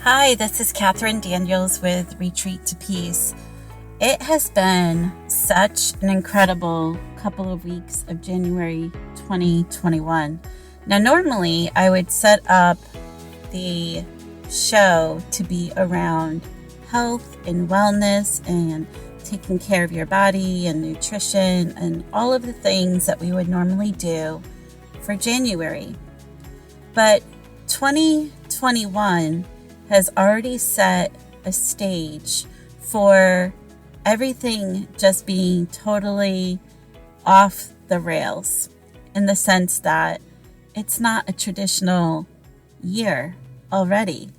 Hi, this is Catherine Daniels with Retreat to Peace. It has been such an incredible couple of weeks of January 2021. Now, normally I would set up the show to be around health and wellness and taking care of your body and nutrition and all of the things that we would normally do for January. But 2021 has already set a stage for everything just being totally off the rails, in the sense that it's not a traditional year already.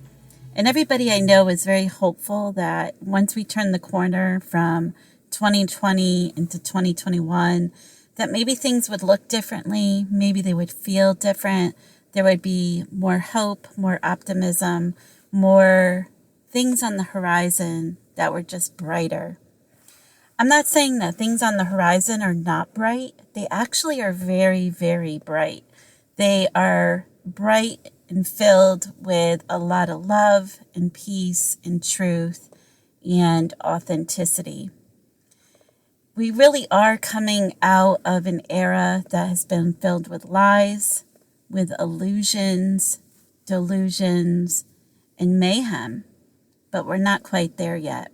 And everybody I know is very hopeful that once we turn the corner from 2020 into 2021, that maybe things would look differently, maybe they would feel different, there would be more hope, more optimism, more things on the horizon that were just brighter. I'm not saying that things on the horizon are not bright. They actually are very, very bright. They are bright and filled with a lot of love and peace and truth and authenticity. We really are coming out of an era that has been filled with lies, with illusions, delusions, and mayhem, but we're not quite there yet.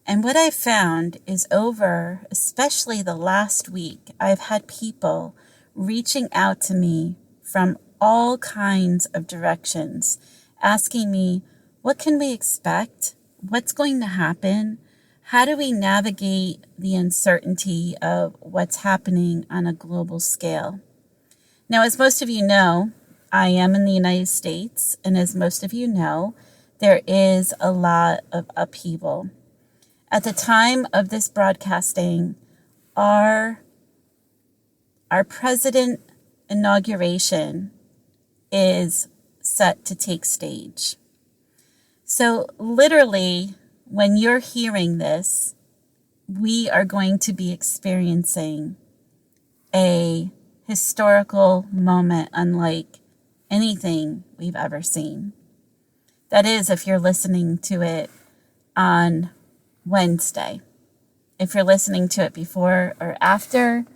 And what I've found is especially the last week, I've had people reaching out to me from all kinds of directions, asking me, what can we expect? What's going to happen? How do we navigate the uncertainty of what's happening on a global scale? Now, as most of you know, I am in the United States, and as most of you know, there is a lot of upheaval. At the time of this broadcasting, our president inauguration is set to take stage. So literally, when you're hearing this, we are going to be experiencing a historical moment unlike anything we've ever seen. That is, if you're listening to it on Wednesday. If you're listening to it before or after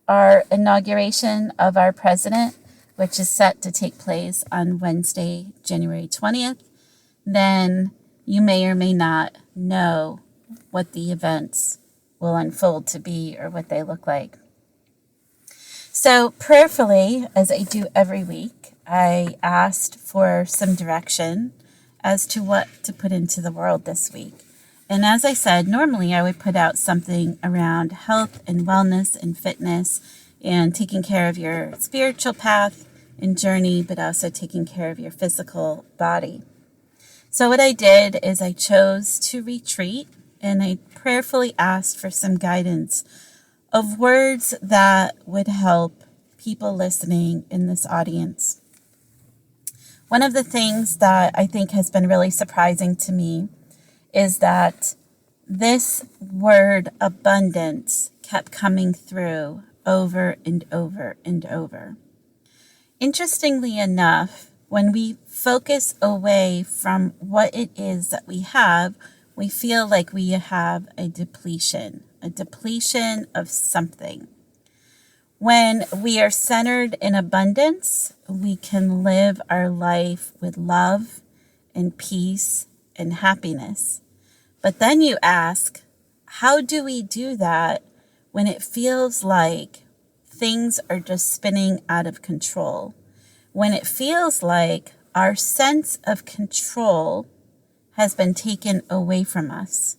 our inauguration of our president, which is set to take place on Wednesday, January 20th, then you may or may not know what the events will unfold to be or what they look like. So prayerfully, as I do every week, I asked for some direction as to what to put into the world this week. And as I said, normally I would put out something around health and wellness and fitness and taking care of your spiritual path and journey, but also taking care of your physical body. So what I did is I chose to retreat, and I prayerfully asked for some guidance of words that would help people listening in this audience. One of the things that I think has been really surprising to me is that this word abundance kept coming through over and over and over. Interestingly enough, when we focus away from what it is that we have, we feel like we have a depletion of something. When we are centered in abundance, we can live our life with love and peace and happiness. But then you ask, how do we do that when it feels like things are just spinning out of control? When it feels like our sense of control has been taken away from us?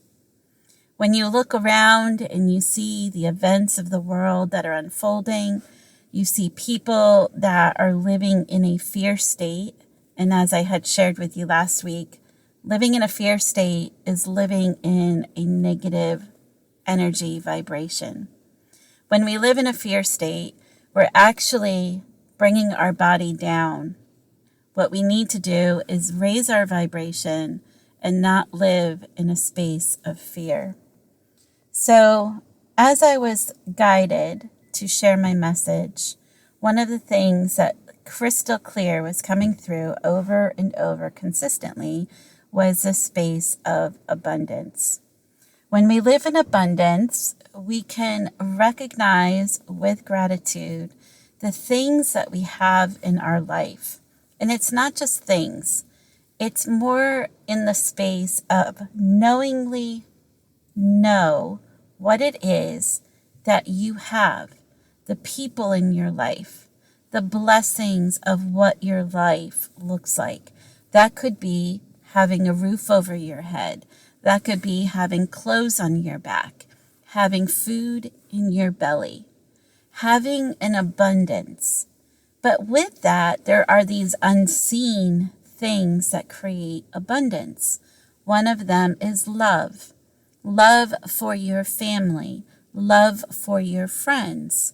When you look around and you see the events of the world that are unfolding, you see people that are living in a fear state. And as I had shared with you last week, living in a fear state is living in a negative energy vibration. When we live in a fear state, we're actually bringing our body down. What we need to do is raise our vibration and not live in a space of fear. So as I was guided to share my message, one of the things that crystal clear was coming through over and over consistently was the space of abundance. When we live in abundance, we can recognize with gratitude the things that we have in our life. And it's not just things. It's more in the space of knowingly know what it is that you have, the people in your life, the blessings of what your life looks like. That could be having a roof over your head. That could be having clothes on your back, having food in your belly, having an abundance. But with that, there are these unseen things that create abundance. One of them is love. Love for your family, love for your friends,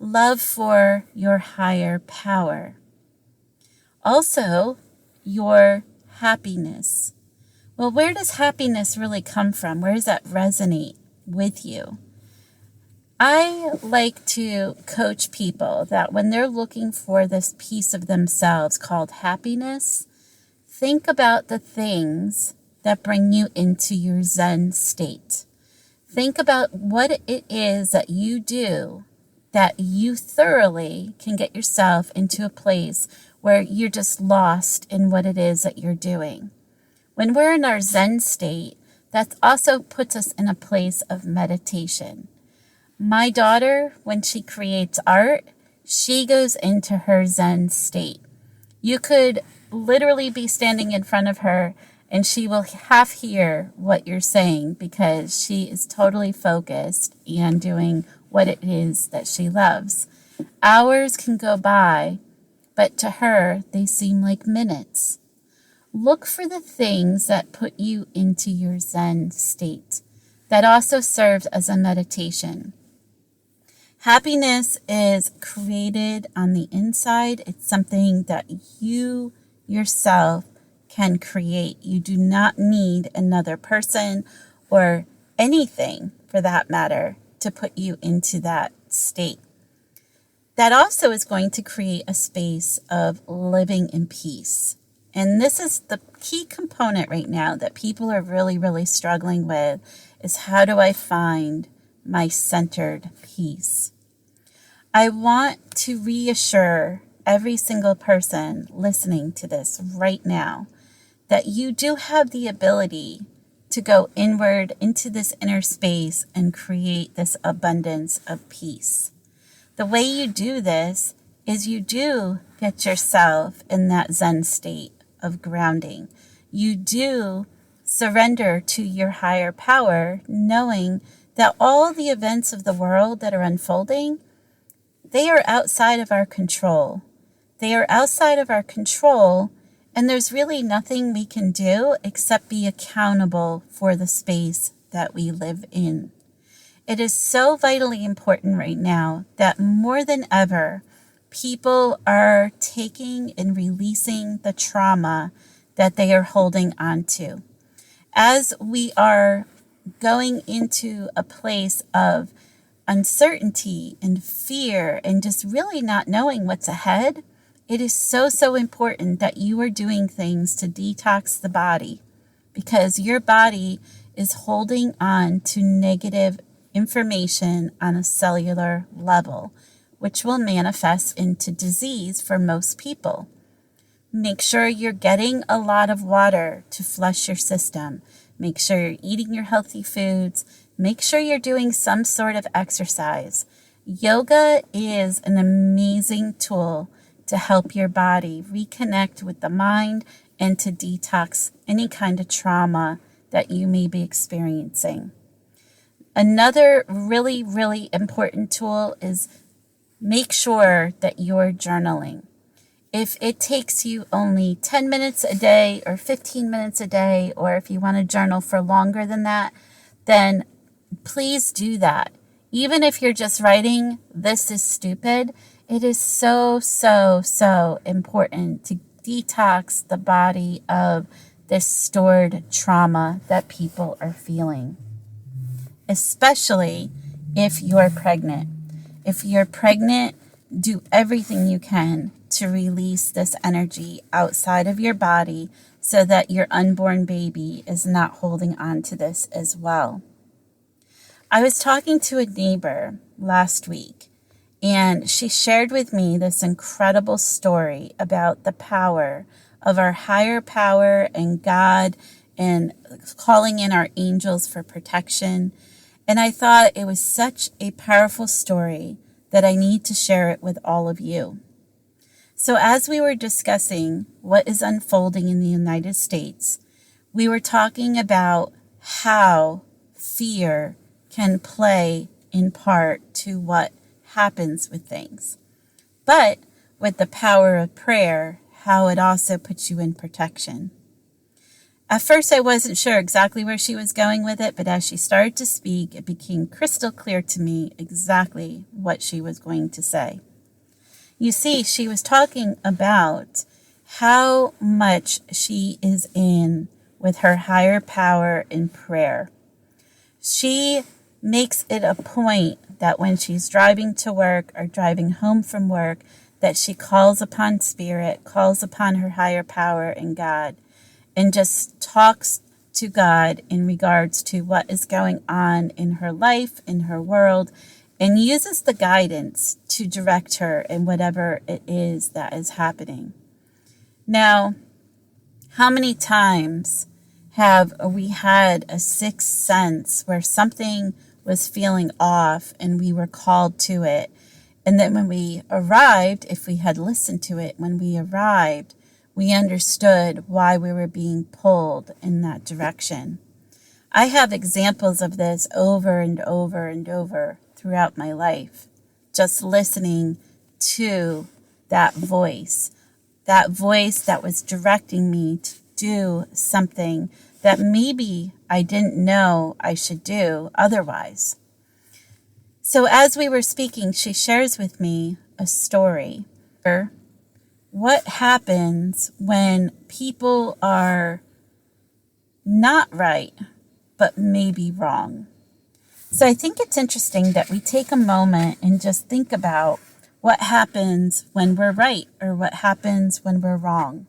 love for your higher power. Also, your happiness. Well, where does happiness really come from? Where does that resonate with you? I like to coach people that when they're looking for this piece of themselves called happiness, think about the things that bring you into your Zen state. Think about what it is that you do that you thoroughly can get yourself into a place where you're just lost in what it is that you're doing. When we're in our Zen state, that also puts us in a place of meditation. My daughter, when she creates art, she goes into her Zen state. You could literally be standing in front of her and she will half hear what you're saying because she is totally focused and doing what it is that she loves. Hours can go by, but to her, they seem like minutes. Look for the things that put you into your Zen state. That also serves as a meditation. Happiness is created on the inside. It's something that you yourself can create. You do not need another person or anything, for that matter, to put you into that state. That also is going to create a space of living in peace. And this is the key component right now that people are really, really struggling with, is how do I find my centered peace? I want to reassure every single person listening to this right now that you do have the ability to go inward into this inner space and create this abundance of peace. The way you do this is you do get yourself in that Zen state of grounding. You do surrender to your higher power, knowing that all the events of the world that are unfolding, they are outside of our control. They are outside of our control, and there's really nothing we can do except be accountable for the space that we live in. It is so vitally important right now that more than ever, people are taking and releasing the trauma that they are holding on to. As we are going into a place of uncertainty and fear and just really not knowing what's ahead, it is so, so important that you are doing things to detox the body, because your body is holding on to negative information on a cellular level, which will manifest into disease for most people. Make sure you're getting a lot of water to flush your system. Make sure you're eating your healthy foods. Make sure you're doing some sort of exercise. Yoga is an amazing tool to help your body reconnect with the mind and to detox any kind of trauma that you may be experiencing. Another really, really important tool is make sure that you're journaling. If it takes you only 10 minutes a day or 15 minutes a day, or if you want to journal for longer than that, then please do that. Even if you're just writing, "This is stupid," it is so, so, so important to detox the body of this stored trauma that people are feeling, especially if you're pregnant. If you're pregnant, do everything you can to release this energy outside of your body so that your unborn baby is not holding on to this as well. I was talking to a neighbor last week, and she shared with me this incredible story about the power of our higher power and God and calling in our angels for protection. And I thought it was such a powerful story that I need to share it with all of you. So as we were discussing what is unfolding in the United States, we were talking about how fear can play in part to what happens with things. But with the power of prayer, how it also puts you in protection. At first, I wasn't sure exactly where she was going with it, but as she started to speak, it became crystal clear to me exactly what she was going to say. You see, she was talking about how much she is in with her higher power in prayer. She makes it a point that when she's driving to work or driving home from work, that she calls upon Spirit, calls upon her higher power in God, and just talks to God in regards to what is going on in her life, in her world, and uses the guidance to direct her in whatever it is that is happening. Now, how many times have we had a sixth sense where something was feeling off and we were called to it? And then when we arrived, if we had listened to it, when we arrived, we understood why we were being pulled in that direction. I have examples of this over and over and over throughout my life, just listening to that voice that was directing me to do something that maybe I didn't know I should do otherwise. So as we were speaking, she shares with me a story. What happens when people are not right, but maybe wrong? So I think it's interesting that we take a moment and just think about what happens when we're right or what happens when we're wrong.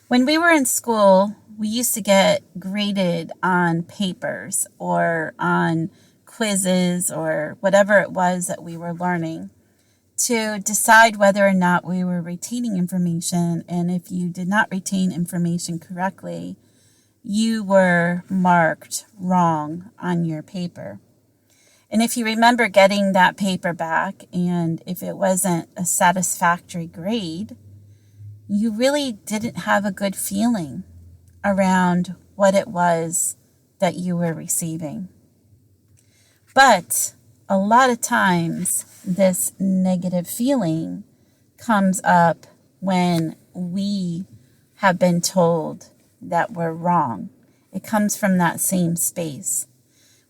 When we were in school, we used to get graded on papers or on quizzes or whatever it was that we were learning to decide whether or not we were retaining information. And if you did not retain information correctly, you were marked wrong on your paper. And if you remember getting that paper back, and if it wasn't a satisfactory grade, you really didn't have a good feeling around what it was that you were receiving. But a lot of times, this negative feeling comes up when we have been told that we're wrong. It comes from that same space.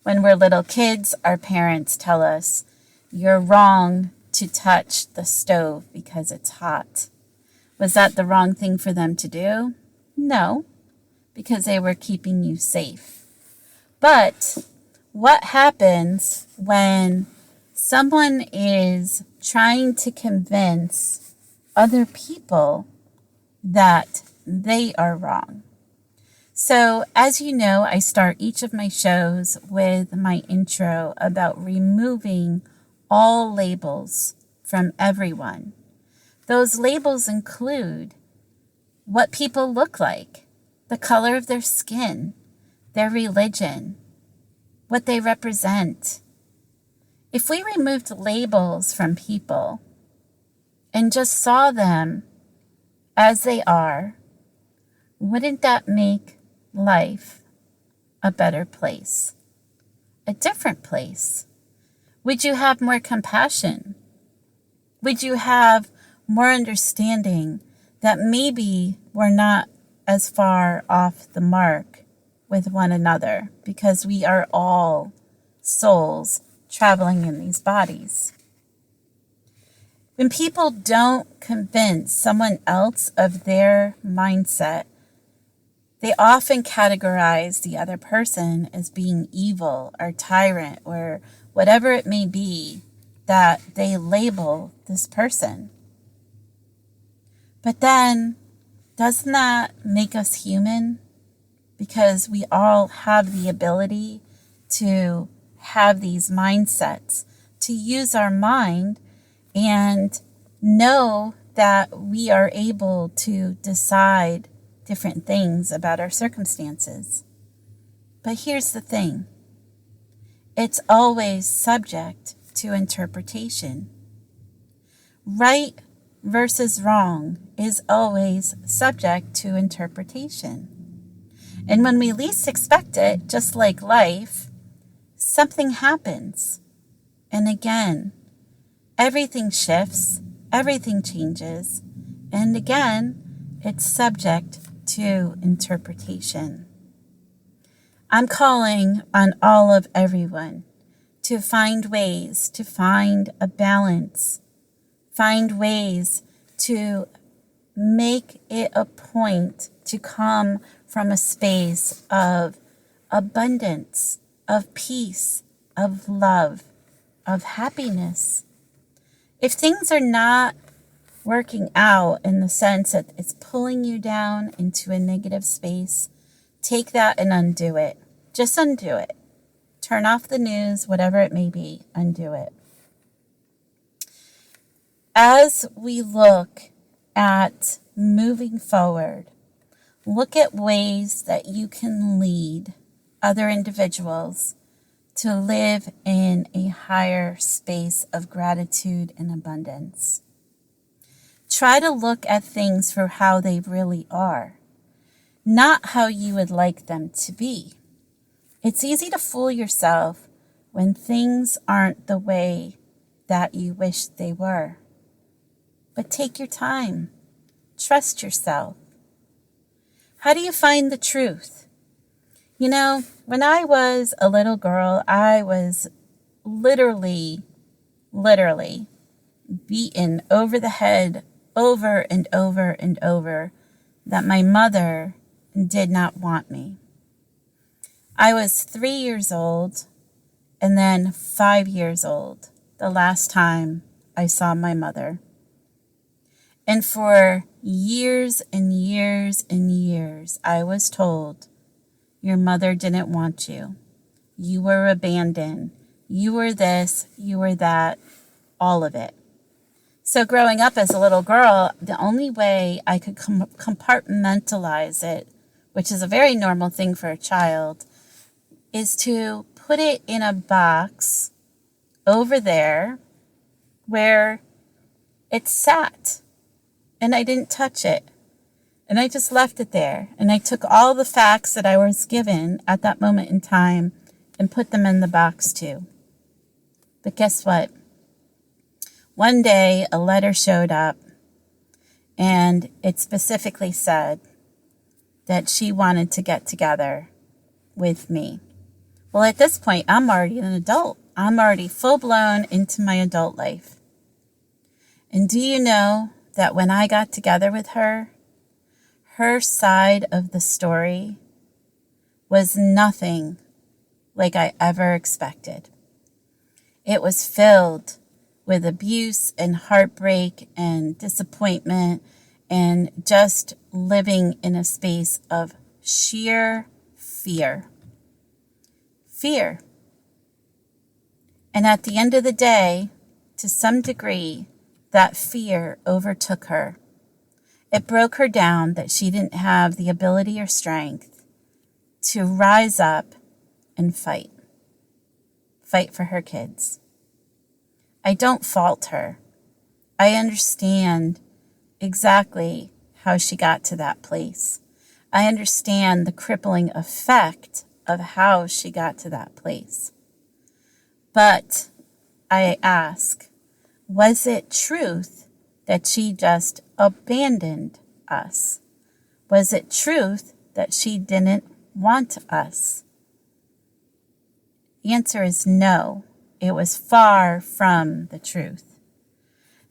When we're little kids, our parents tell us, you're wrong to touch the stove because it's hot. Was that the wrong thing for them to do? No, because they were keeping you safe. But what happens when someone is trying to convince other people that they are wrong? So, as you know, I start each of my shows with my intro about removing all labels from everyone. Those labels include what people look like, the color of their skin, their religion, what they represent. If we removed labels from people and just saw them as they are, wouldn't that make life a better place, a different place? Would you have more compassion? Would you have more understanding that maybe we're not as far off the mark with one another because we are all souls traveling in these bodies? When people don't convince someone else of their mindset, they often categorize the other person as being evil or tyrant or whatever it may be that they label this person. But then, doesn't that make us human? Because we all have the ability to have these mindsets, to use our mind and know that we are able to decide different things about our circumstances. But here's the thing. It's always subject to interpretation. Right versus wrong is always subject to interpretation. And when we least expect it, just like life, something happens. And again, everything shifts, everything changes, and again, it's subject to interpretation. I'm calling on all of everyone to find ways to find a balance, find ways to make it a point to come from a space of abundance, of peace, of love, of happiness. If things are not working out in the sense that it's pulling you down into a negative space, take that and undo it. Just undo it. Turn off the news, whatever it may be, undo it. As we look at moving forward, look at ways that you can lead other individuals to live in a higher space of gratitude and abundance. Try to look at things for how they really are, not how you would like them to be. It's easy to fool yourself when things aren't the way that you wish they were. But take your time. Trust yourself. How do you find the truth? You know, when I was a little girl, I was literally beaten over the head over and over and over that my mother did not want me. I was 3 years old and then 5 years old the last time I saw my mother. And for years and years and years, I was told, your mother didn't want you. You were abandoned. You were this, you were that, all of it. So growing up as a little girl, the only way I could compartmentalize it, which is a very normal thing for a child, is to put it in a box over there where it sat. And I didn't touch it. And I just left it there. And I took all the facts that I was given at that moment in time and put them in the box too. But guess what? One day a letter showed up and it specifically said that she wanted to get together with me. Well, at this point, I'm already an adult. I'm already full-blown into my adult life. And do you know that when I got together with her, her side of the story was nothing like I ever expected. It was filled with abuse and heartbreak and disappointment and just living in a space of sheer fear. Fear. And at the end of the day, to some degree, that fear overtook her. It broke her down that she didn't have the ability or strength to rise up and fight. Fight for her kids. I don't fault her. I understand exactly how she got to that place. I understand the crippling effect of how she got to that place. But I ask, was it truth that she just abandoned us? Was it truth that she didn't want us? The answer is no. It was far from the truth.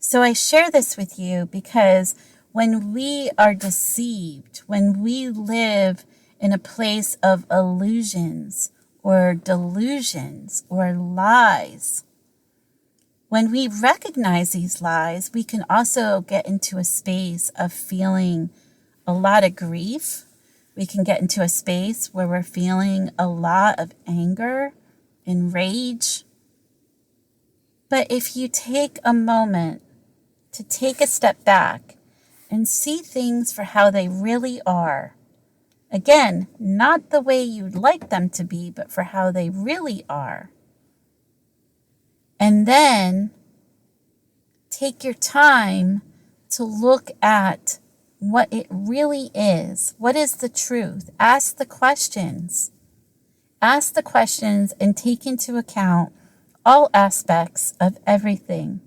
So I share this with you because when we are deceived, when we live in a place of illusions or delusions or lies, When we recognize these lies, we can also get into a space of feeling a lot of grief. We can get into a space where we're feeling a lot of anger and rage. But if you take a moment to take a step back and see things for how they really are, again, not the way you'd like them to be, but for how they really are, and then take your time to look at what it really is. What is the truth? Ask the questions. Ask the questions and take into account all aspects of everything.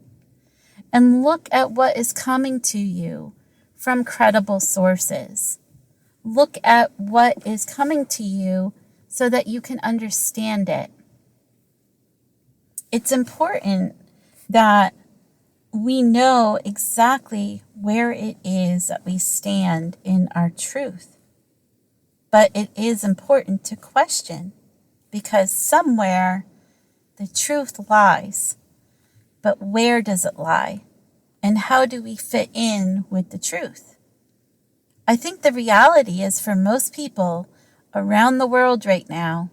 And look at what is coming to you from credible sources. Look at what is coming to you so that you can understand it. It's important that we know exactly where it is that we stand in our truth. But it is important to question, because somewhere the truth lies. But where does it lie? And how do we fit in with the truth? I think the reality is, for most people around the world right now,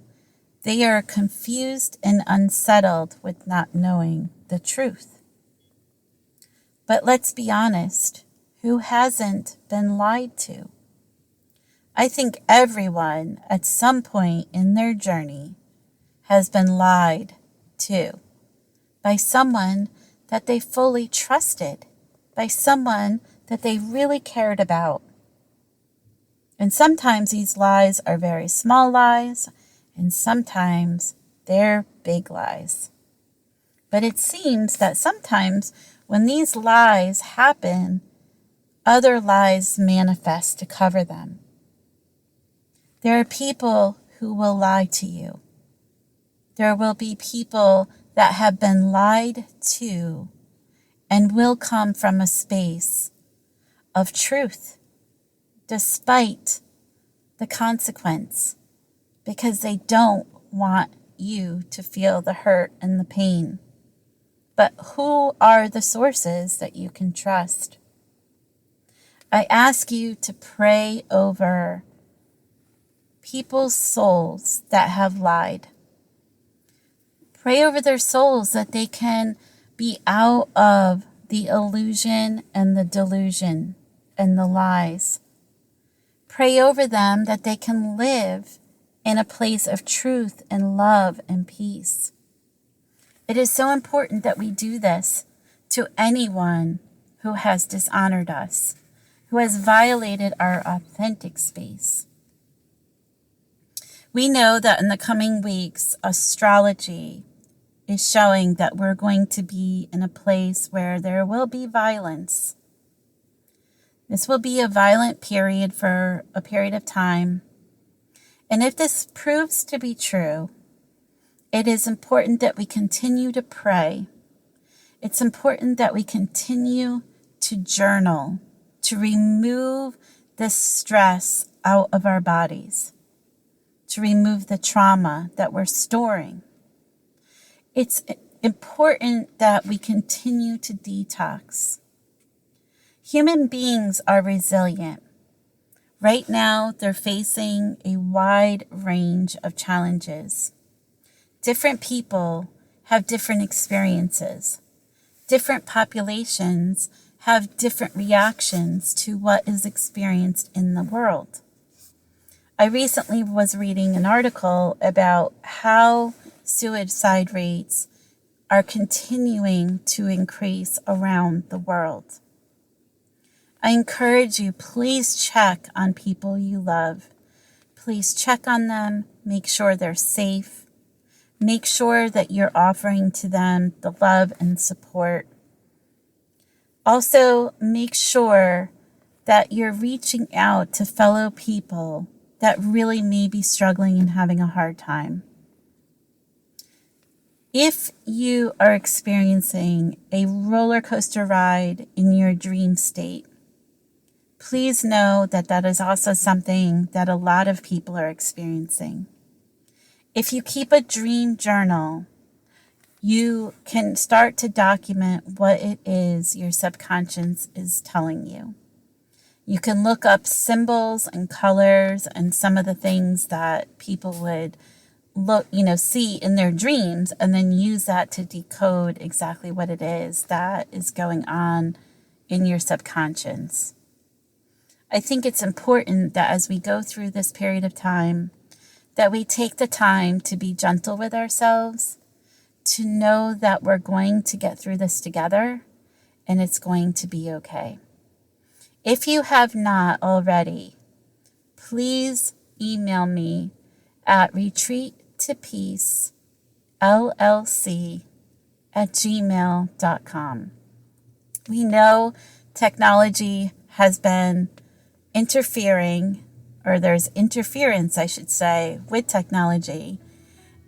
they are confused and unsettled with not knowing the truth. But let's be honest, who hasn't been lied to? I think everyone at some point in their journey has been lied to by someone that they fully trusted, by someone that they really cared about. And sometimes these lies are very small lies, and sometimes they're big lies. But it seems that sometimes when these lies happen, other lies manifest to cover them. There are people who will lie to you. There will be people that have been lied to and will come from a space of truth, despite the consequence, because they don't want you to feel the hurt and the pain. But who are the sources that you can trust? I ask you to pray over people's souls that have lied. Pray over their souls that they can be out of the illusion and the delusion and the lies. Pray over them that they can live in a place of truth and love and peace. It is so important that we do this to anyone who has dishonored us, who has violated our authentic space. We know that in the coming weeks, astrology is showing that we're going to be in a place where there will be violence. This will be a violent period for a period of time. And if this proves to be true, it is important that we continue to pray. It's important that we continue to journal, to remove the stress out of our bodies, to remove the trauma that we're storing. It's important that we continue to detox. Human beings are resilient. Right now, they're facing a wide range of challenges. Different people have different experiences. Different populations have different reactions to what is experienced in the world. I recently was reading an article about how suicide rates are continuing to increase around the world. I encourage you, please check on people you love. Please check on them, make sure they're safe. Make sure that you're offering to them the love and support. Also, make sure that you're reaching out to fellow people that really may be struggling and having a hard time. If you are experiencing a roller coaster ride in your dream state, please know that that is also something that a lot of people are experiencing. If you keep a dream journal, you can start to document what it is your subconscious is telling you. You can look up symbols and colors and some of the things that people would see in their dreams, and then use that to decode exactly what it is that is going on in your subconscious. I think it's important that as we go through this period of time, that we take the time to be gentle with ourselves, to know that we're going to get through this together and it's going to be okay. If you have not already, please email me at retreattopeacellc@gmail.com. We know technology has been interfering, or there's interference, I should say, with technology.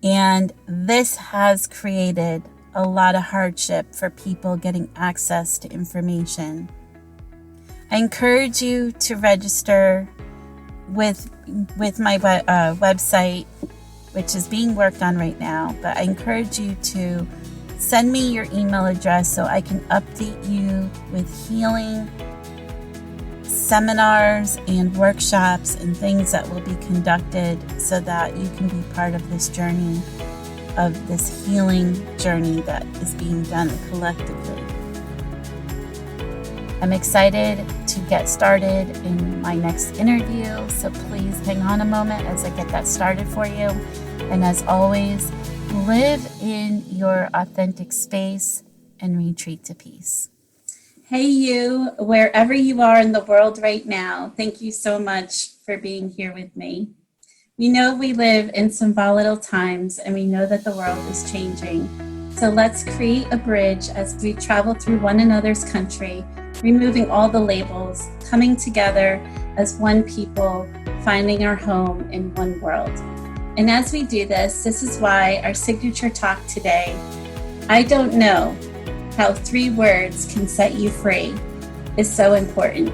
And this has created a lot of hardship for people getting access to information. I encourage you to register with my website, which is being worked on right now. But I encourage you to send me your email address so I can update you with healing seminars and workshops and things that will be conducted so that you can be part of this journey, of this healing journey that is being done collectively. I'm excited to get started in my next interview, so please hang on a moment as I get that started for you. And as always, live in your authentic space and retreat to peace. Hey you, wherever you are in the world right now, thank you so much for being here with me. We know we live in some volatile times, and we know that the world is changing. So let's create a bridge as we travel through one another's country, removing all the labels, coming together as one people, finding our home in one world. And as we do this is why our signature talk today, I don't know how 3 words can set you free, is so important.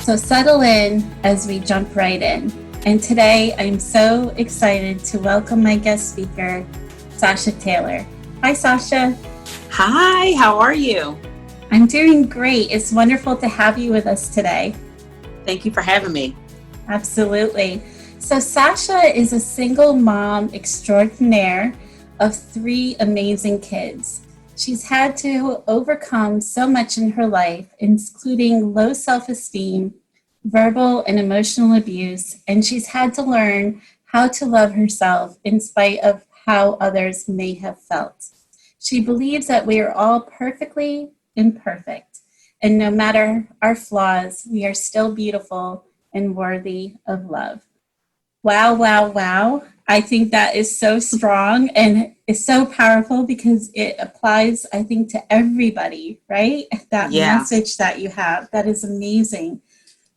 So settle in as we jump right in. And today I'm so excited to welcome my guest speaker, Sasha Taylor. Hi, Sasha. Hi, how are you? I'm doing great. It's wonderful to have you with us today. Thank you for having me. Absolutely. So Sasha is a single mom extraordinaire of 3 amazing kids. She's had to overcome so much in her life, including low self-esteem, verbal and emotional abuse, and she's had to learn how to love herself in spite of how others may have felt. She believes that we are all perfectly imperfect, and no matter our flaws, we are still beautiful and worthy of love. Wow, wow, wow. I think that is so strong and it's so powerful because it applies, I think, to everybody, right? That message that you have, that is amazing.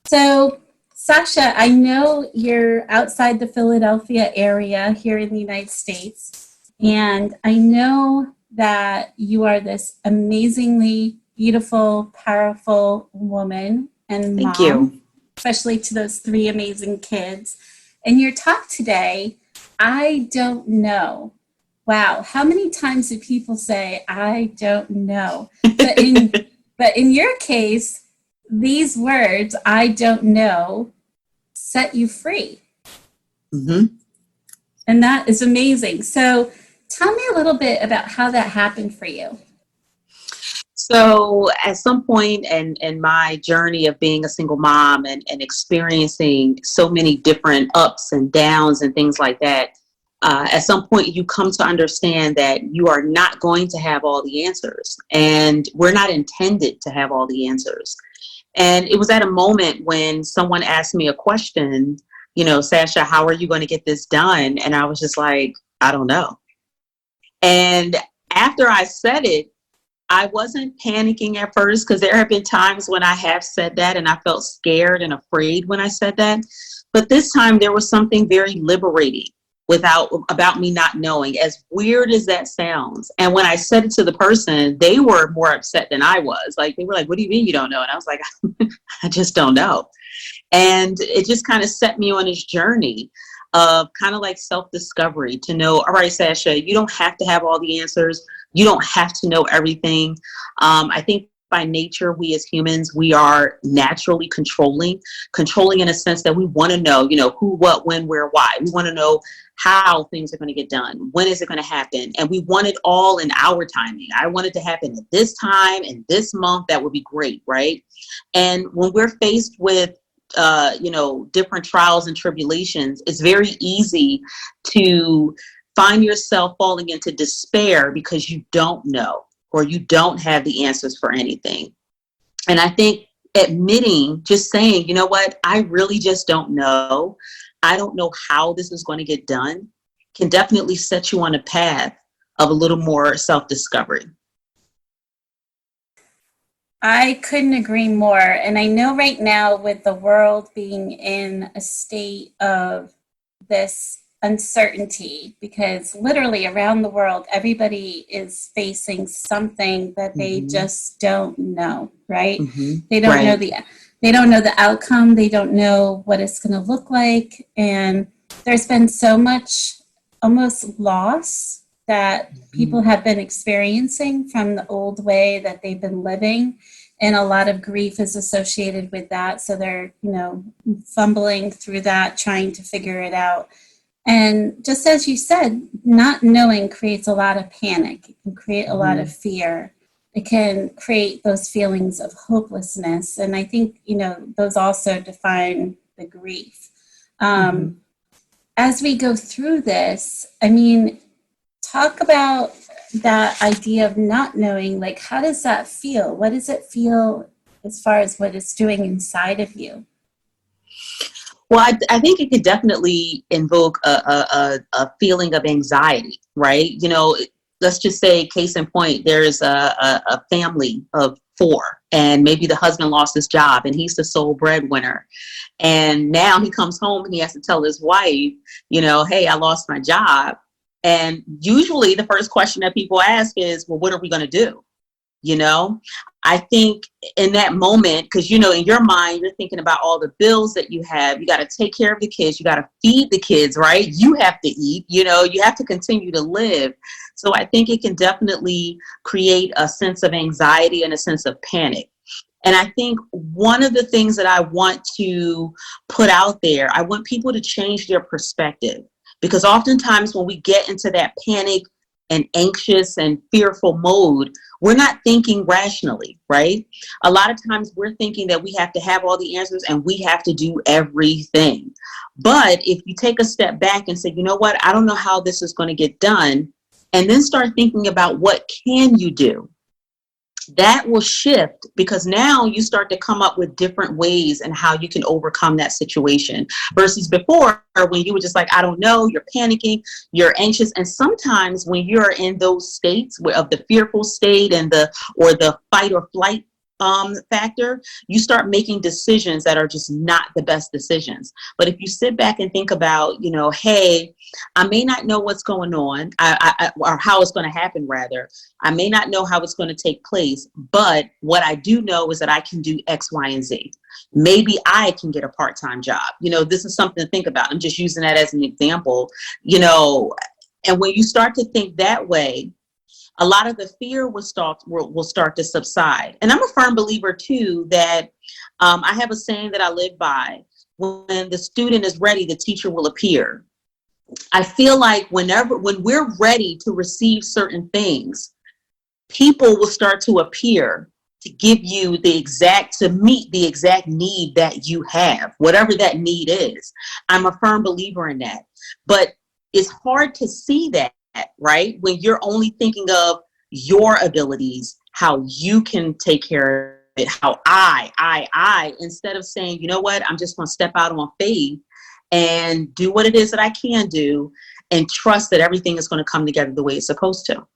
So, Sasha, I know you're outside the Philadelphia area here in the United States, and I know that you are this amazingly beautiful, powerful woman and mom. Thank you. Especially to those 3 amazing kids. In your talk today, I don't know. Wow, how many times do people say, I don't know? But in your case, these words, I don't know, set you free. Mm-hmm. And that is amazing. So tell me a little bit about how that happened for you. So at some point in my journey of being a single mom and experiencing so many different ups and downs and things like that, at some point you come to understand that you are not going to have all the answers, and we're not intended to have all the answers. And it was at a moment when someone asked me a question, Sasha, how are you going to get this done? And I was just like, I don't know. And after I said it, I wasn't panicking at first, because there have been times when I have said that and I felt scared and afraid when I said that. But this time there was something very liberating about me not knowing, as weird as that sounds. And when I said it to the person, they were more upset than I was. Like, they were like, what do you mean you don't know? And I was like, I just don't know. And it just kind of set me on this journey. of kind of like self-discovery to know, all right, Sasha, you don't have to have all the answers. You don't have to know everything. I think by nature, we as humans, we are naturally controlling in a sense that we want to know, who, what, when, where, why. We want to know how things are going to get done. When is it going to happen? And we want it all in our timing. I want it to happen at this time and this month. That would be great, right? And when we're faced with different trials and tribulations, it's very easy to find yourself falling into despair because you don't know or you don't have the answers for anything. And I think admitting, just saying, you know what, I really just don't know. I don't know how this is going to get done, can definitely set you on a path of a little more self-discovery. I couldn't agree more. And I know right now, with the world being in a state of this uncertainty, because literally around the world, everybody is facing something that they just don't know, right? They don't know the outcome. They don't know what it's going to look like. And there's been so much almost loss that people have been experiencing from the old way that they've been living. And a lot of grief is associated with that. So they're, fumbling through that, trying to figure it out. And just as you said, not knowing creates a lot of panic. It can create a lot of fear. It can create those feelings of hopelessness. And I think, those also define the grief. As we go through this, talk about that idea of not knowing, like, how does that feel? What does it feel as far as what it's doing inside of you? Well, I think it could definitely invoke a feeling of anxiety, right? Let's just say, case in point, there's a family of 4, and maybe the husband lost his job and he's the sole breadwinner. And now he comes home and he has to tell his wife, hey, I lost my job. And usually the first question that people ask is, well, what are we going to do? I think in that moment, because, in your mind, you're thinking about all the bills that you have. You got to take care of the kids. You got to feed the kids, right? You have to eat, you have to continue to live. So I think it can definitely create a sense of anxiety and a sense of panic. And I think one of the things that I want to put out there, I want people to change their perspective. Because oftentimes when we get into that panic and anxious and fearful mode, we're not thinking rationally, right? A lot of times we're thinking that we have to have all the answers and we have to do everything. But if you take a step back and say, you know what, I don't know how this is going to get done, and then start thinking about what can you do, that will shift, because now you start to come up with different ways and how you can overcome that situation versus before, when you were just like, I don't know, you're panicking, you're anxious. And sometimes when you're in those states of the fearful state and the fight or flight factor, you start making decisions that are just not the best decisions. But if you sit back and think about, hey, I may not know what's going on, or how it's going to happen, rather. I may not know how it's going to take place, but what I do know is that I can do X, Y, and Z. Maybe I can get a part-time job. This is something to think about. I'm just using that as an example, and when you start to think that way, a lot of the fear will start to subside. And I'm a firm believer, too, that I have a saying that I live by: when the student is ready, the teacher will appear. I feel like when we're ready to receive certain things, people will start to appear to give you to meet the exact need that you have, whatever that need is. I'm a firm believer in that. But it's hard to see that, right? When you're only thinking of your abilities, how you can take care of it, how I, instead of saying, you know what, I'm just going to step out on faith and do what it is that I can do and trust that everything is going to come together the way it's supposed to.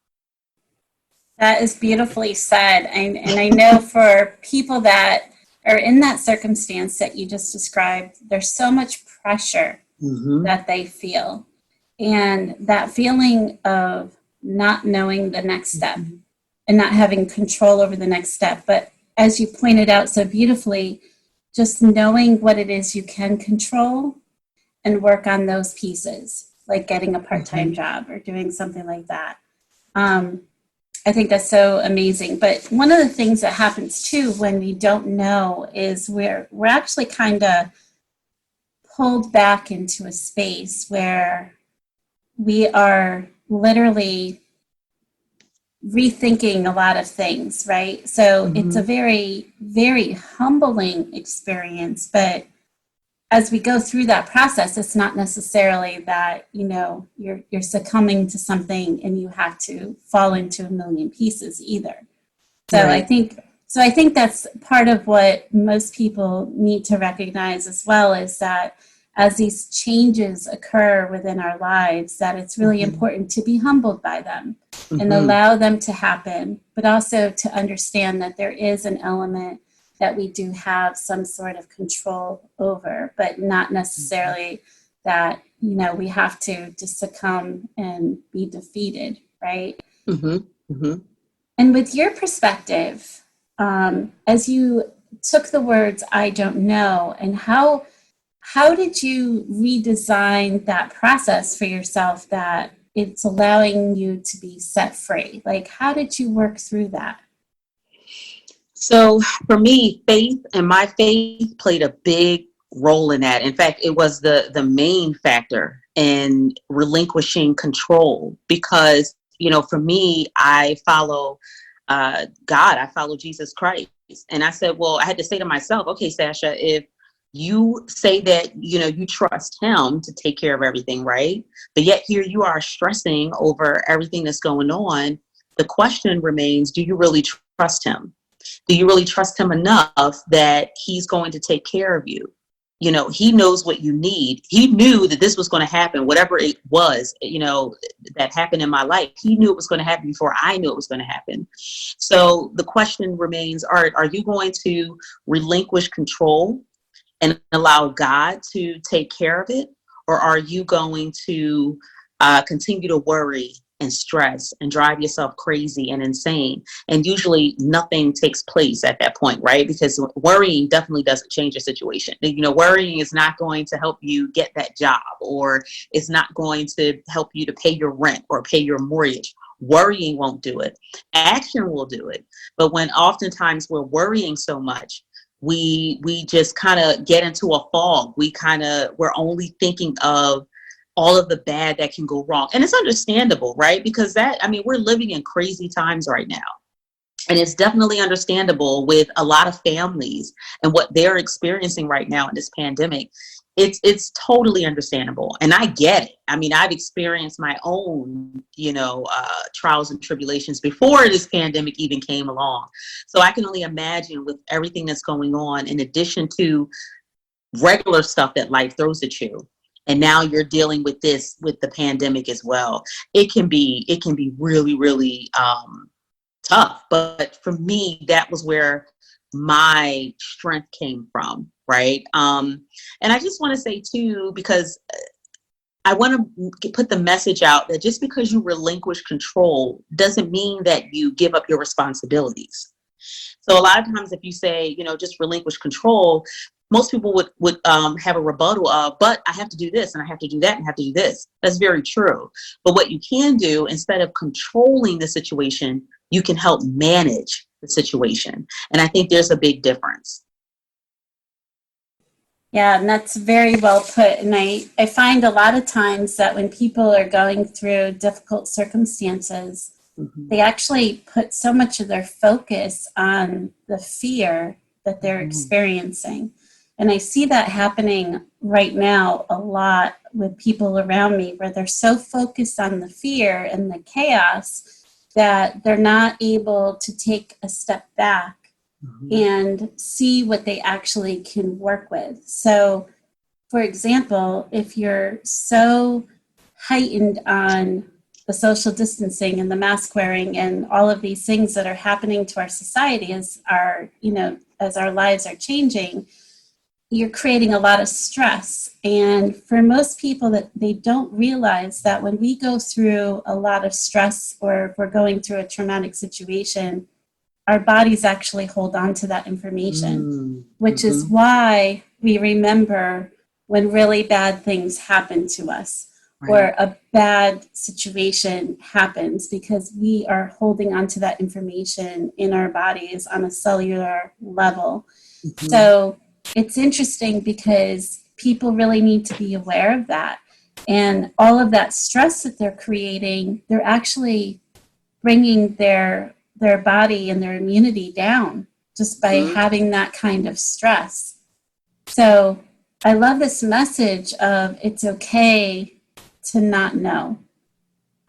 That is beautifully said. And I know for people that are in that circumstance that you just described, there's so much pressure that they feel. And that feeling of not knowing the next step and not having control over the next step. But as you pointed out so beautifully, just knowing what it is you can control and work on those pieces, like getting a part-time Mm-hmm. job or doing something like that. I think that's so amazing. But one of the things that happens too when we don't know is we're actually kind of pulled back into a space where we are literally rethinking a lot of things, right? So it's a Mm-hmm. very, very humbling experience. But as we go through that process, it's not necessarily that, you're succumbing to something and you have to fall into a million pieces either. So I Right. think so I think that's part of what most people need to recognize as well, is that as these changes occur within our lives, that it's really Mm-hmm. important to be humbled by them and Mm-hmm. allow them to happen, but also to understand that there is an element that we do have some sort of control over, but not necessarily that, we have to just succumb and be defeated, right? Mm-hmm. Mm-hmm. And with your perspective, as you took the words "I don't know," and how did you redesign that process for yourself that it's allowing you to be set free? Like, how did you work through that? So for me, faith and my faith played a big role in that. In fact, it was the main factor in relinquishing control because, for me, I follow God, I follow Jesus Christ. And I said, well, I had to say to myself, okay, Sasha, if you say that, you trust him to take care of everything, right? But yet here you are stressing over everything that's going on. The question remains, do you really trust him? Do you really trust him enough that he's going to take care of you? He knows what you need. He knew that this was going to happen, whatever it was, that happened in my life. He knew it was going to happen before I knew it was going to happen. So the question remains, are you going to relinquish control and allow God to take care of it? Or are you going to continue to worry and stress and drive yourself crazy and insane? And usually nothing takes place at that point, right? Because worrying definitely doesn't change the situation. Worrying is not going to help you get that job, or it's not going to help you to pay your rent or pay your mortgage. Worrying won't do it. Action will do it. But when oftentimes we're worrying so much, we just kind of get into a fog. We're only thinking of all of the bad that can go wrong. And it's understandable, right? Because we're living in crazy times right now. And it's definitely understandable with a lot of families and what they're experiencing right now in this pandemic. It's totally understandable. And I get it. I've experienced my own, trials and tribulations before this pandemic even came along. So I can only imagine with everything that's going on, in addition to regular stuff that life throws at you. And now you're dealing with this, with the pandemic as well. It can be really, really tough. But for me, that was where my strength came from, right? And I just want to say too, because I want to put the message out that just because you relinquish control doesn't mean that you give up your responsibilities. So a lot of times if you say, just relinquish control, most people would have a rebuttal of, but I have to do this and I have to do that and I have to do this. That's very true. But what you can do, instead of controlling the situation, you can help manage the situation. And I think there's a big difference. Yeah, and that's very well put. And I find a lot of times that when people are going through difficult circumstances, Mm-hmm. they actually put so much of their focus on the fear that they're Mm-hmm. experiencing. And I see that happening right now a lot with people around me, where they're so focused on the fear and the chaos that they're not able to take a step back Mm-hmm. and see what they actually can work with. So, for example, if you're so heightened on the social distancing and the mask wearing and all of these things that are happening to our society as our lives are changing, you're creating a lot of stress. And for most people, that they don't realize that when we go through a lot of stress, or if we're going through a traumatic situation, our bodies actually hold on to that information, which is Mm-hmm. why we remember when really bad things happen to us, Right. or a bad situation happens, because we are holding onto that information in our bodies on a cellular level. Mm-hmm. So it's interesting because people really need to be aware of that. And all of that stress that they're creating, they're actually bringing their body and their immunity down just by having that kind of stress. So I love this message of it's okay to not know.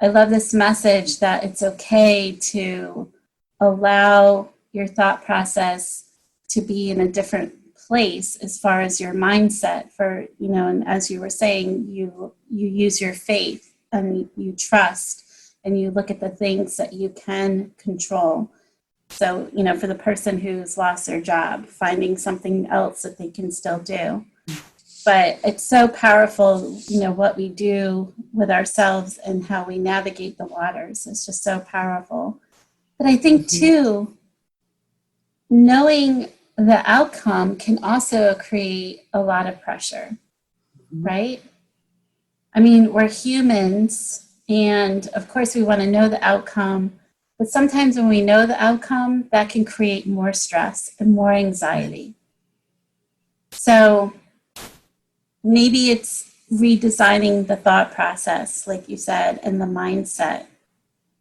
I love this message that it's okay to allow your thought process to be in a different place as far as your mindset for, and as you were saying, you use your faith and you trust and you look at the things that you can control. So, for the person who's lost their job, finding something else that they can still do. But it's so powerful, what we do with ourselves and how we navigate the waters. It's just so powerful. But I think, too, knowing the outcome can also create a lot of pressure, right? I mean, we're humans, and of course we want to know the outcome, but sometimes when we know the outcome, that can create more stress and more anxiety. So maybe it's redesigning the thought process, like you said, and the mindset.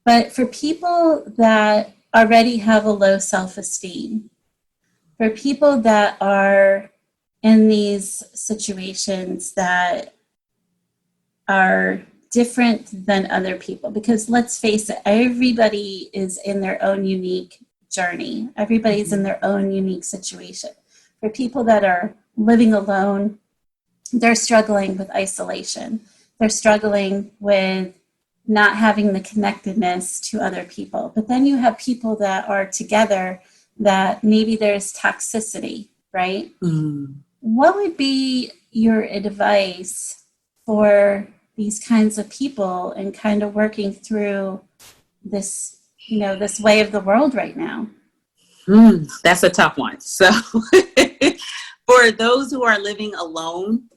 But for people that already have a low self-esteem, for people that are in these situations that are different than other people, because let's face it, everybody is in their own unique journey. Everybody's in their own unique situation. For people that are living alone, they're struggling with isolation. They're struggling with not having the connectedness to other people. But then you have people that are together that maybe there's toxicity, right? What would be your advice for these kinds of people and kind of working through this, this way of the world right now? That's a tough one. So for those who are living alone,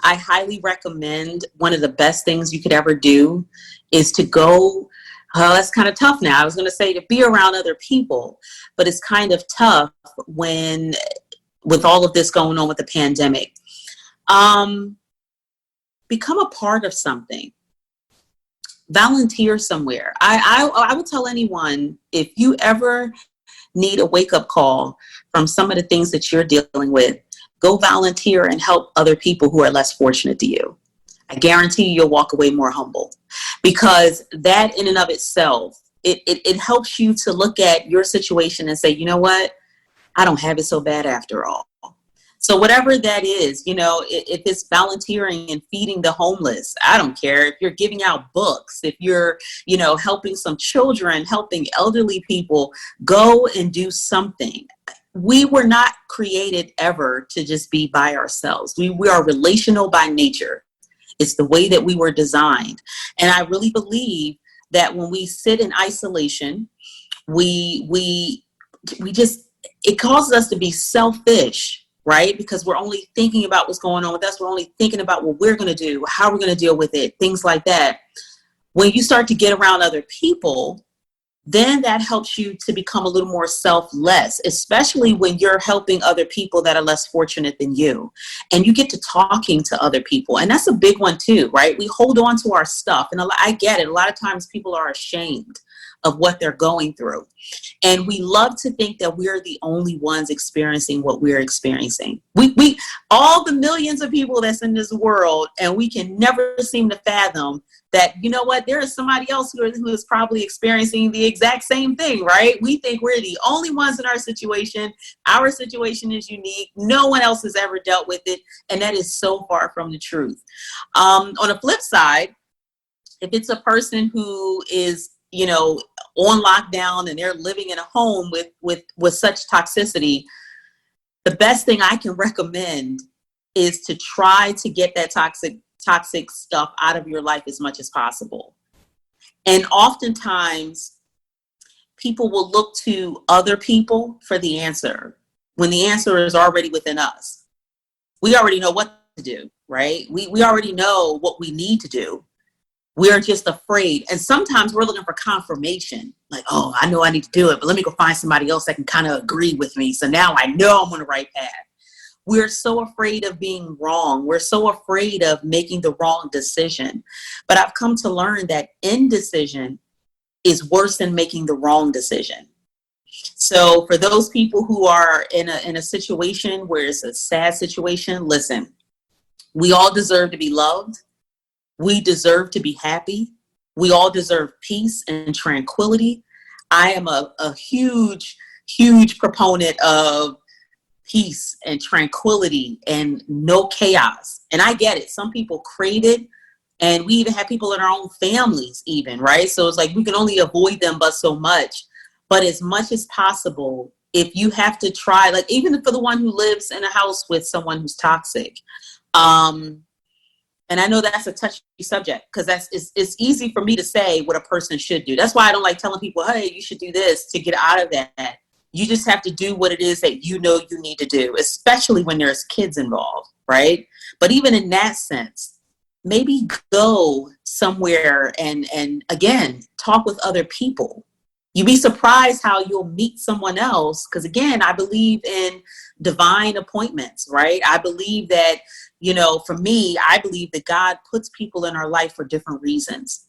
I highly recommend one of the best things you could ever do is to go, that's kind of tough now. I was going to say to be around other people, but it's kind of tough with all of this going on with the pandemic. Become a part of something. Volunteer somewhere. I would tell anyone, if you ever need a wake-up call from some of the things that you're dealing with, go volunteer and help other people who are less fortunate to you. I guarantee you'll walk away more humble, because that in and of itself, it helps you to look at your situation and say, you know what? I don't have it so bad after all. So whatever that is, if it's volunteering and feeding the homeless, I don't care. If you're giving out books, if you're, helping some children, helping elderly people, go and do something. We were not created ever to just be by ourselves. We are relational by nature. It's the way that we were designed. And I really believe that when we sit in isolation, it causes us to be selfish, right? Because we're only thinking about what's going on with us. We're only thinking about what we're going to do, how we're going to deal with it, things like that. When you start to get around other people, then that helps you to become a little more selfless, especially when you're helping other people that are less fortunate than you. And you get to talking to other people. And that's a big one too, right? We hold on to our stuff. And I get it. A lot of times people are ashamed of what they're going through. And we love to think that we're the only ones experiencing what we're experiencing. We all the millions of people that's in this world, and we can never seem to fathom that, there is somebody else who is probably experiencing the exact same thing, right? We think we're the only ones in our situation. Our situation is unique. No one else has ever dealt with it. And that is so far from the truth. On the flip side, if it's a person who is, on lockdown and they're living in a home with such toxicity, the best thing I can recommend is to try to get that toxic stuff out of your life as much as possible. And oftentimes people will look to other people for the answer when the answer is already within us. We already know what to do. right? We already know what we need to do. We're just afraid. And sometimes we're looking for confirmation. Like, oh, I know I need to do it, but let me go find somebody else that can kind of agree with me. So now I know I'm on the right path. We're so afraid of being wrong. We're so afraid of making the wrong decision. But I've come to learn that indecision is worse than making the wrong decision. So for those people who are in a situation where it's a sad situation, listen, we all deserve to be loved. We deserve to be happy. We all deserve peace and tranquility. I am a huge, huge proponent of peace and tranquility and no chaos. And I get it. Some people crave it. And we even have people in our own families even, right? So it's like we can only avoid them but so much. But as much as possible, if you have to try, like even for the one who lives in a house with someone who's toxic, and I know that's a touchy subject because it's easy for me to say what a person should do. That's why I don't like telling people, hey, you should do this to get out of that. You just have to do what it is that you know you need to do, especially when there's kids involved, right? But even in that sense, maybe go somewhere and again, talk with other people. You'd be surprised how you'll meet someone else. Because again, I believe in divine appointments, right? I believe that, for me, I believe that God puts people in our life for different reasons.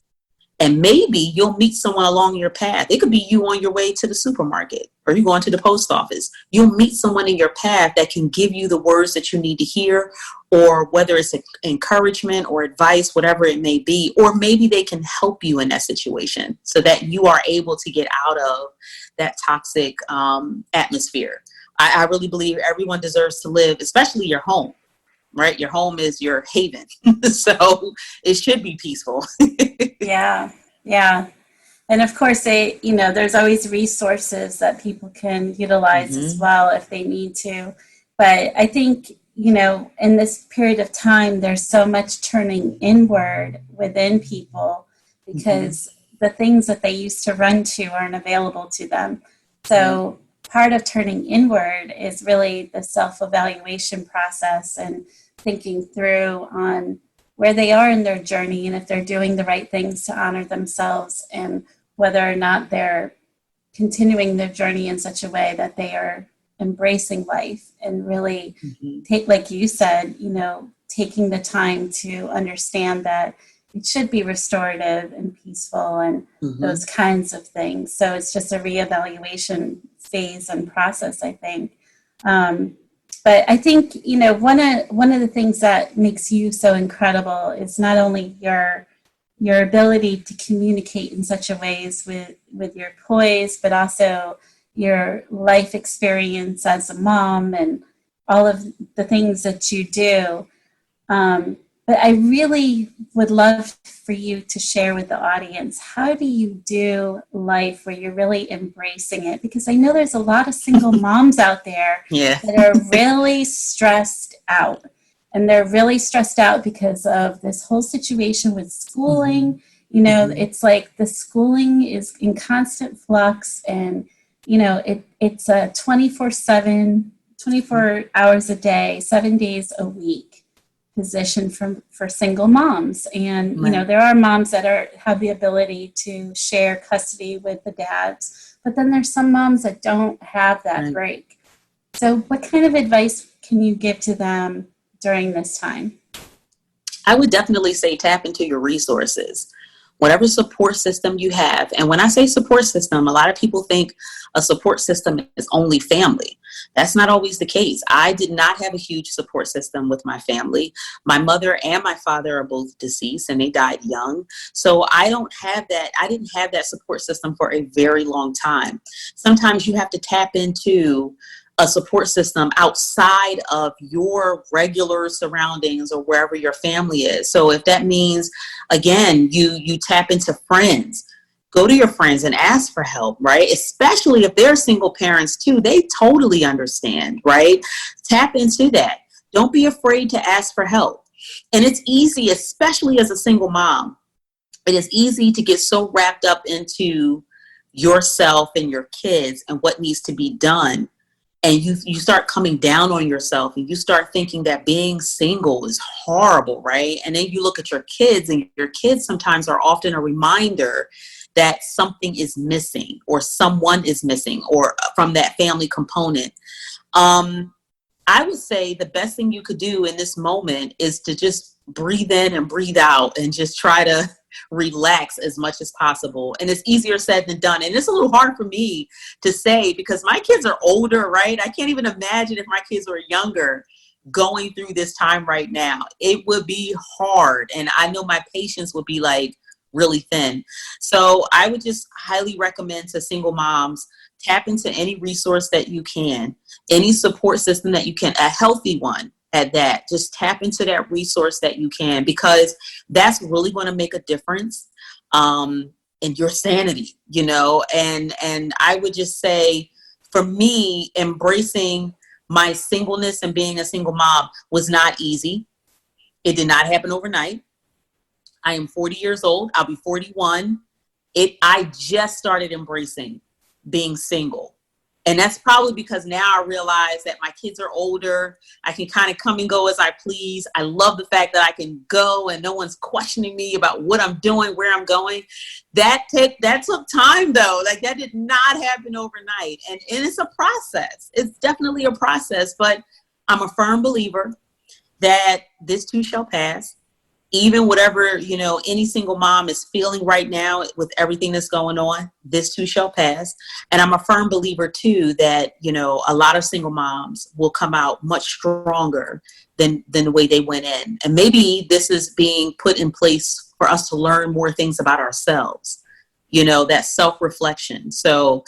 And maybe you'll meet someone along your path. It could be you on your way to the supermarket or you going to the post office. You'll meet someone in your path that can give you the words that you need to hear, or whether it's encouragement or advice, whatever it may be, or maybe they can help you in that situation so that you are able to get out of that toxic atmosphere. I really believe everyone deserves to live, especially your home, right? Your home is your haven. So it should be peaceful. Yeah. Yeah. And of course, there's always resources that people can utilize as well if they need to. But I think, in this period of time, there's so much turning inward within people because the things that they used to run to aren't available to them. So part of turning inward is really the self-evaluation process and thinking through on where they are in their journey and if they're doing the right things to honor themselves and whether or not they're continuing their journey in such a way that they are embracing life and really take, like you said, taking the time to understand that it should be restorative and peaceful and those kinds of things. So it's just a reevaluation phase and process, I think. But I think, one of the things that makes you so incredible is not only your ability to communicate in such a ways with your poise, but also your life experience as a mom and all of the things that you do. But I really would love for you to share with the audience, how do you do life where you're really embracing it? Because I know there's a lot of single moms out there that are really stressed out. And they're really stressed out because of this whole situation with schooling. It's like the schooling is in constant flux and, it's a 24/7, 24 hours a day, 7 days a week position for single moms. And, there are moms that have the ability to share custody with the dads, but then there's some moms that don't have that break. So what kind of advice can you give to them during this time? I would definitely say tap into your resources, whatever support system you have. And when I say support system, a lot of people think a support system is only family. That's not always the case. I did not have a huge support system with my family. My mother and my father are both deceased and they died young. So I don't have that. I didn't have that support system for a very long time. Sometimes you have to tap into a support system outside of your regular surroundings or wherever your family is. So if that means, again, you tap into friends, go to your friends and ask for help, right? Especially if they're single parents too, they totally understand, right? Tap into that. Don't be afraid to ask for help. And it's easy, especially as a single mom, it is easy to get so wrapped up into yourself and your kids and what needs to be done and you start coming down on yourself, and you start thinking that being single is horrible, right? And then you look at your kids, and your kids sometimes are often a reminder that something is missing, or someone is missing, or from that family component. I would say the best thing you could do in this moment is to just breathe in and breathe out, and just try to relax as much as possible. And it's easier said than done. And it's a little hard for me to say, because my kids are older, right? I can't even imagine if my kids were younger going through this time right now. It would be hard. And I know my patience would be like really thin. So I would just highly recommend to single moms, tap into any resource that you can, any support system that you can, a healthy one at that. Just tap into that resource that you can, because that's really going to make a difference in your sanity, you know. And I would just say, for me, embracing my singleness and being a single mom was not easy. It did not happen overnight. I am 40 years old. I'll be 41. I just started embracing being single. And that's probably because now I realize that my kids are older. I can kind of come and go as I please. I love the fact that I can go and no one's questioning me about what I'm doing, where I'm going. That took time, though. Like, that did not happen overnight. And it's a process. It's definitely a process. But I'm a firm believer that this too shall pass. Even whatever, you know, any single mom is feeling right now with everything that's going on, this too shall pass. And I'm a firm believer, too, that, you know, a lot of single moms will come out much stronger than the way they went in. And maybe this is being put in place for us to learn more things about ourselves, you know, that self-reflection. So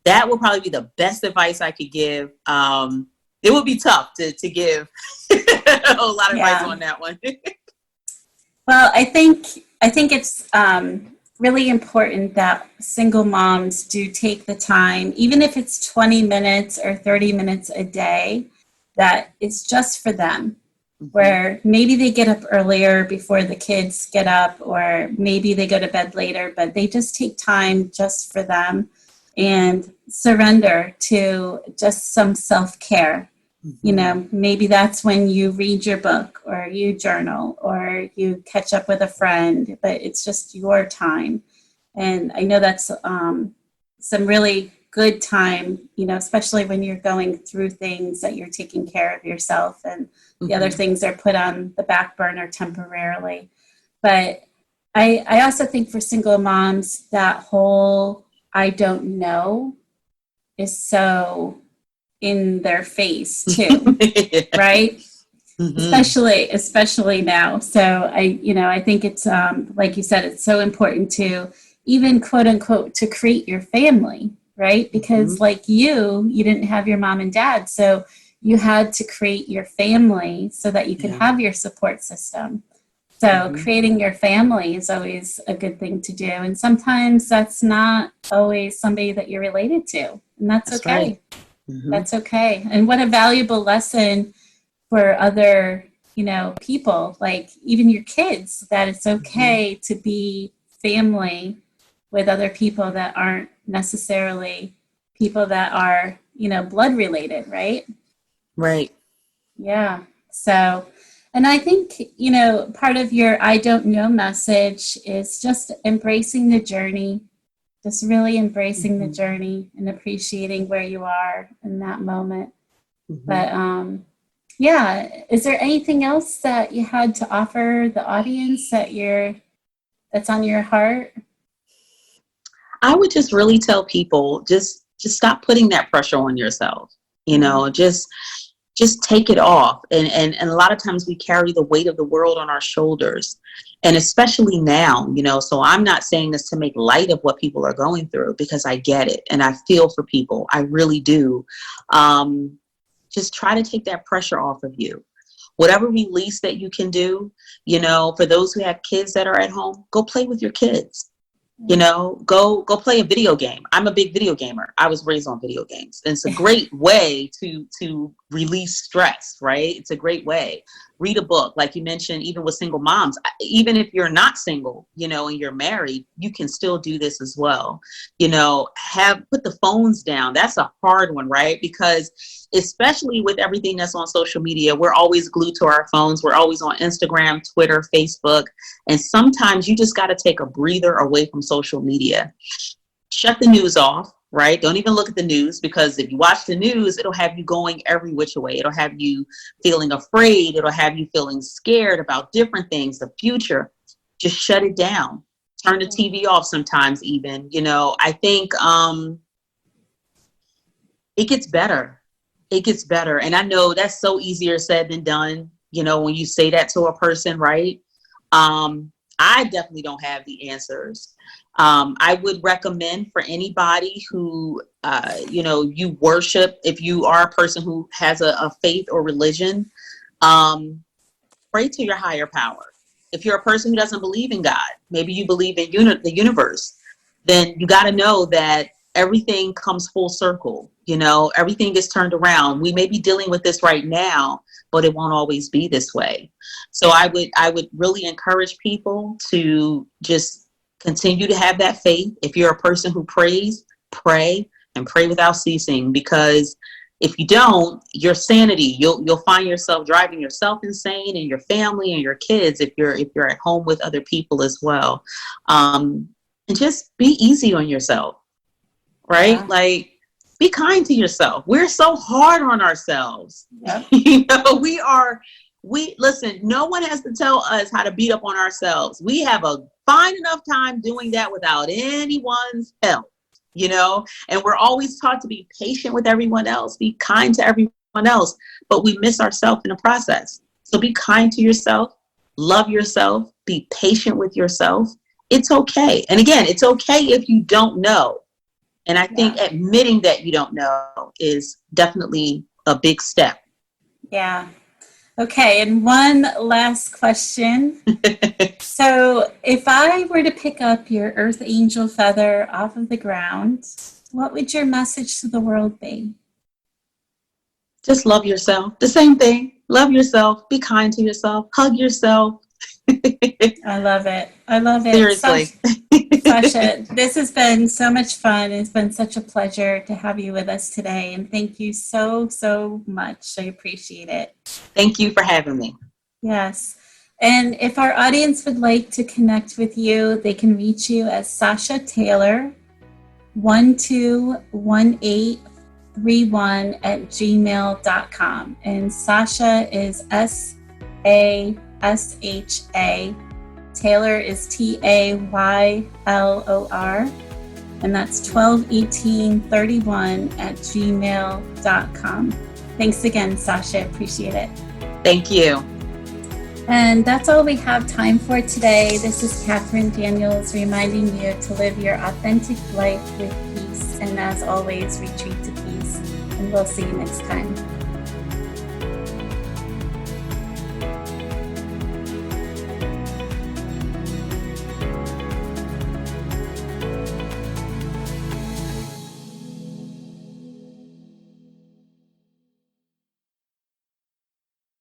that would probably be the best advice I could give. It would be tough to give a lot of advice on that one. Well, I think it's really important that single moms do take the time, even if it's 20 minutes or 30 minutes a day, that it's just for them, where maybe they get up earlier before the kids get up, or maybe they go to bed later, but they just take time just for them and surrender to just some self-care. You know, maybe that's when you read your book, or you journal, or you catch up with a friend, but it's just your time. And I know that's some really good time, you know, especially when you're going through things that you're taking care of yourself, and the other things are put on the back burner temporarily. But I also think for single moms, that whole I don't know is so in their face too, right? Especially now. So I think it's like you said, it's so important to even quote unquote to create your family, right? Because like you didn't have your mom and dad, so you had to create your family so that you could have your support system. So creating your family is always a good thing to do, and sometimes that's not always somebody that you're related to, and that's okay. Right. That's okay. And what a valuable lesson for other, you know, people, like even your kids, that it's okay to be family with other people that aren't necessarily people that are, you know, blood related, right? Right. Yeah. So, and I think, you know, part of your I don't know message is just embracing the journey. Just really embracing the journey and appreciating where you are in that moment. But is there anything else that you had to offer the audience that's on your heart? I would just really tell people, just stop putting that pressure on yourself. You know, just take it off. And a lot of times we carry the weight of the world on our shoulders. And especially now, you know, so I'm not saying this to make light of what people are going through, because I get it and I feel for people. I really do. Just try to take that pressure off of you. Whatever release that you can do, you know, for those who have kids that are at home, go play with your kids. You know, go play a video game. I'm a big video gamer. I was raised on video games. And it's a great way to release stress, right? It's a great way. Read a book, like you mentioned, even with single moms. Even if you're not single, you know, and you're married, you can still do this as well. You know, put the phones down. That's a hard one, right? Because especially with everything that's on social media, we're always glued to our phones. We're always on Instagram, Twitter, Facebook. And sometimes you just got to take a breather away from social media. Shut the news off, right? Don't even look at the news, because if you watch the news, it'll have you going every which way. It'll have you feeling afraid. It'll have you feeling scared about different things, the future. Just shut it down. Turn the TV off sometimes even. You know, I think it gets better. It gets better. And I know that's so easier said than done, you know, when you say that to a person, right? I definitely don't have the answers. I would recommend for anybody who, you know, you worship, if you are a person who has a faith or religion, pray to your higher power. If you're a person who doesn't believe in God, maybe you believe in the universe, then you got to know that everything comes full circle. You know, everything gets turned around. We may be dealing with this right now, but it won't always be this way. So I would really encourage people to just continue to have that faith. If you're a person who prays, pray, and pray without ceasing, because if you don't, your sanity, you'll find yourself driving yourself insane, and your family and your kids if you're at home with other people as well. And just be easy on yourself, right? Yeah. Like, be kind to yourself. We're so hard on ourselves. Yep. You know, listen, no one has to tell us how to beat up on ourselves. We have a fine enough time doing that without anyone's help, you know, and we're always taught to be patient with everyone else, be kind to everyone else, but we miss ourselves in the process. So be kind to yourself, love yourself, be patient with yourself. It's okay. And again, it's okay if you don't know. And I think admitting that you don't know is definitely a big step. Yeah. Okay. And one last question. So if I were to pick up your earth angel feather off of the ground, what would your message to the world be? Just love yourself. The same thing. Love yourself. Be kind to yourself. Hug yourself. I love it. I love it. Seriously. Sasha, this has been so much fun. It's been such a pleasure to have you with us today. And thank you so, so much. I appreciate it. Thank you for having me. Yes. And if our audience would like to connect with you, they can reach you at Sasha Taylor 121831@gmail.com. And Sasha is SASHA. Taylor is TAYLOR. And that's 121831@gmail.com. Thanks again, Sasha. Appreciate it. Thank you. And that's all we have time for today. This is Catherine Daniels reminding you to live your authentic life with peace. And as always, retreat to peace. And we'll see you next time.